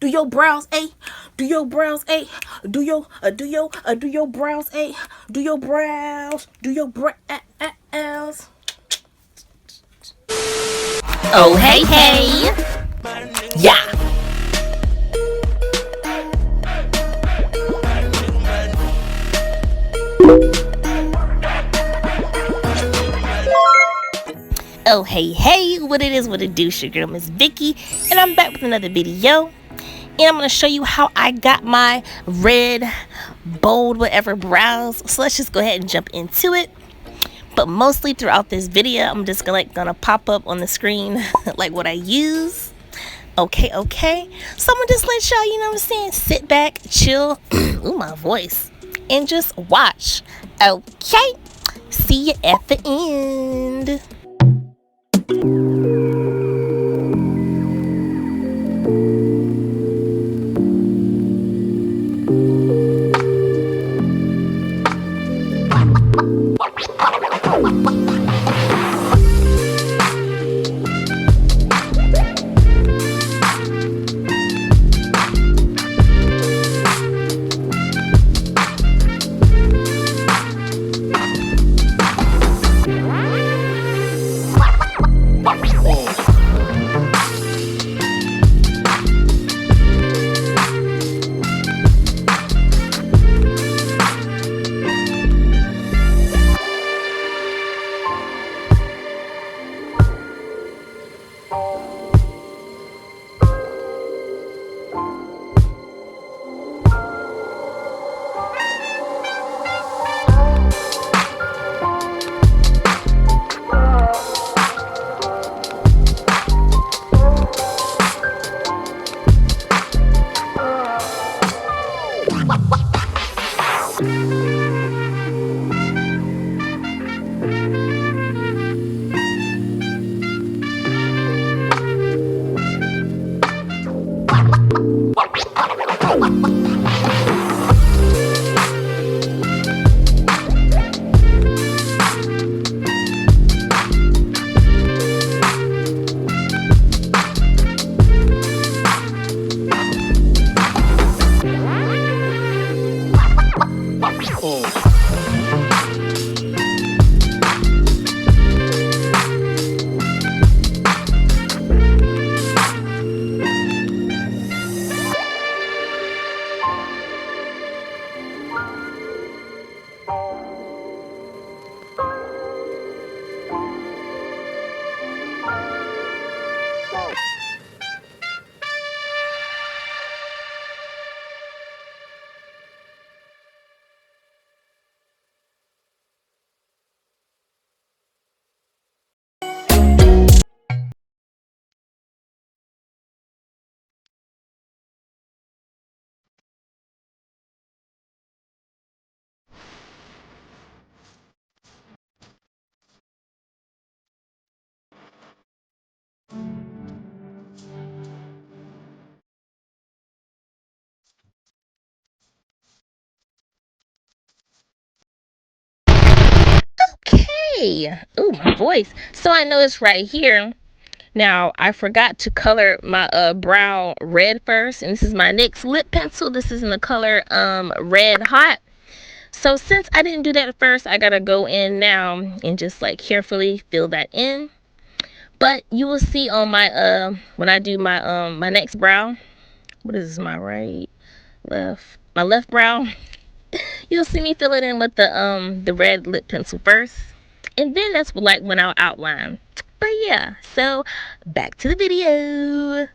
Do your brows, eh? Do your brows, eh? Do your brows, eh? Do your brows, do your brows. Oh, hey, hey. Yeah. Oh, hey, hey. What it is, what it do, your girl, Miss Vicky. And I'm back with another video. And I'm going to show you how I got my red, bold, whatever brows. So let's just go ahead and jump into it. But mostly throughout this video, I'm just gonna pop up on the screen like what I use. Okay. So I'm gonna just let y'all, you know what I'm saying, sit back, chill, ooh, my voice, and just watch. Okay, see you at the end. Okay. Ooh, my voice. So I know it's right here. Now, I forgot to color my brow red first, and this is my NYX lip pencil. This is in the color Red Hot. So since I didn't do that at first, I gotta go in now and just like carefully fill that in. But you will see on my when I do my next brow, what is this, my right, left, my left brow, you'll see me fill it in with the red lip pencil first, and then that's like when I'll outline. But yeah, so back to the video.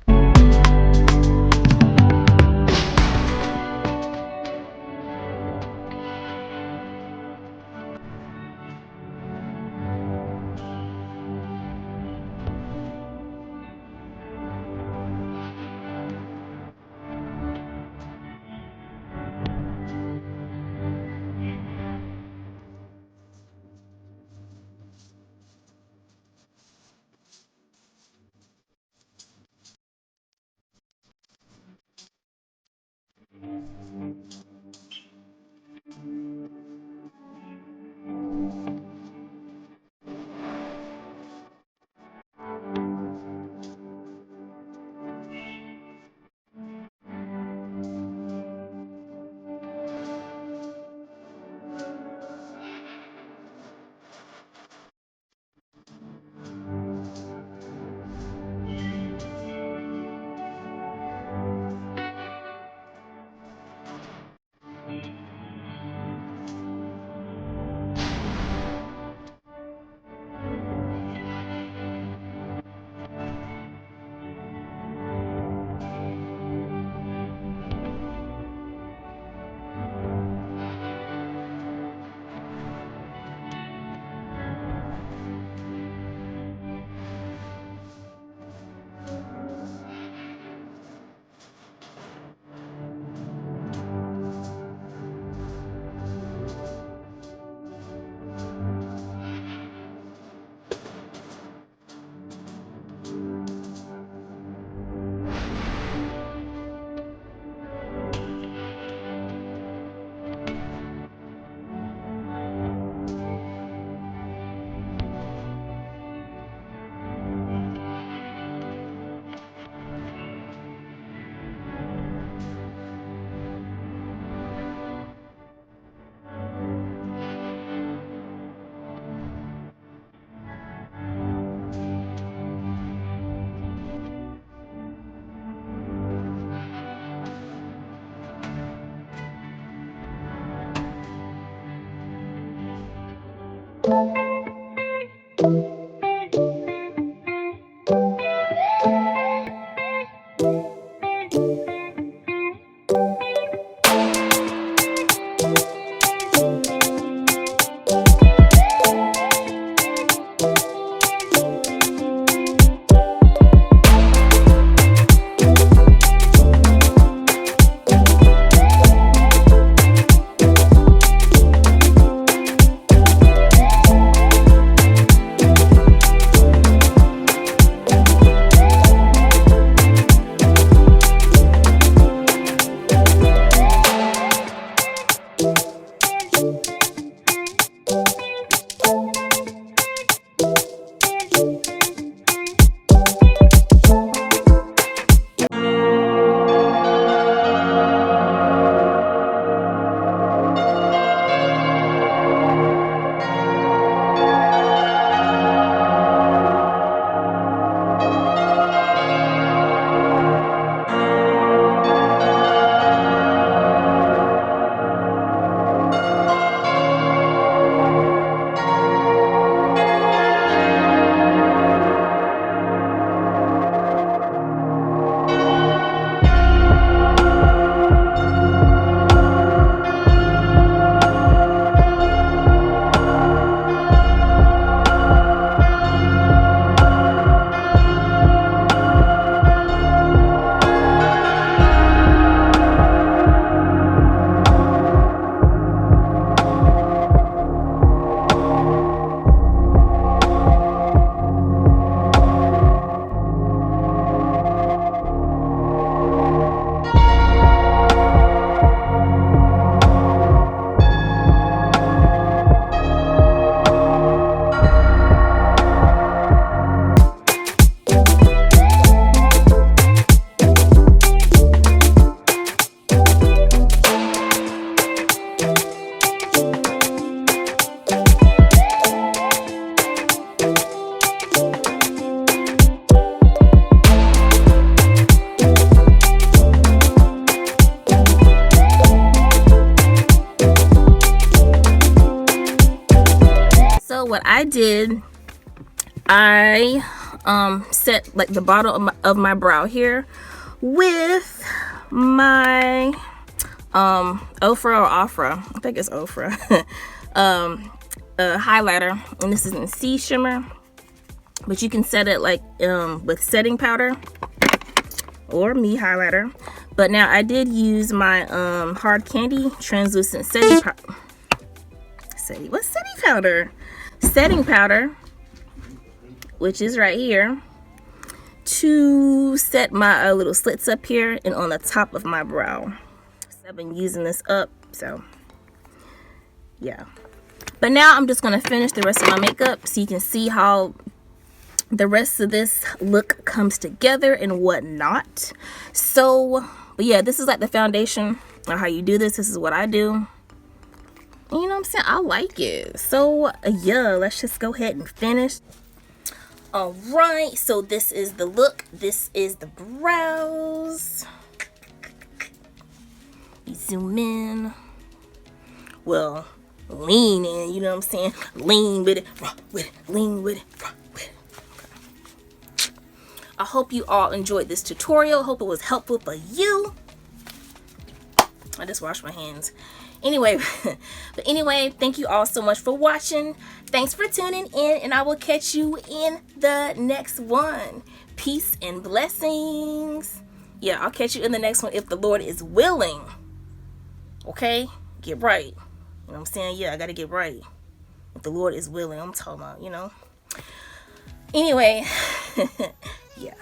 So what I did, I set like the bottom of my brow here with my Ofra or Ofra, I think it's Ofra, highlighter, and this is in C Shimmer, but you can set it like with setting powder or me highlighter. But now I did use my Hard Candy translucent setting powder. Setting powder, which is right here, to set my little slits up here and on the top of my brow. So I've been using this up, so yeah. But now I'm just gonna finish the rest of my makeup so you can see how the rest of this look comes together and whatnot. So, but yeah, this is like the foundation or how you do this. This is what I do. You know what I'm saying? I like it. So yeah, let's just go ahead and finish. All right, so this is the look. This is the brows. You zoom in. Well, lean in, you know what I'm saying? Lean with it, rock with it, lean with it, rock with it. Okay. I hope you all enjoyed this tutorial. Hope it was helpful for you. I just washed my hands. Anyway, but anyway, thank you all so much for watching. Thanks for tuning in, and I will catch you in the next one. Peace and blessings. Yeah, I'll catch you in the next one if the Lord is willing. Okay? Get right. You know what I'm saying? Yeah, I gotta get right. If the Lord is willing, I'm talking about, you know. Anyway, yeah.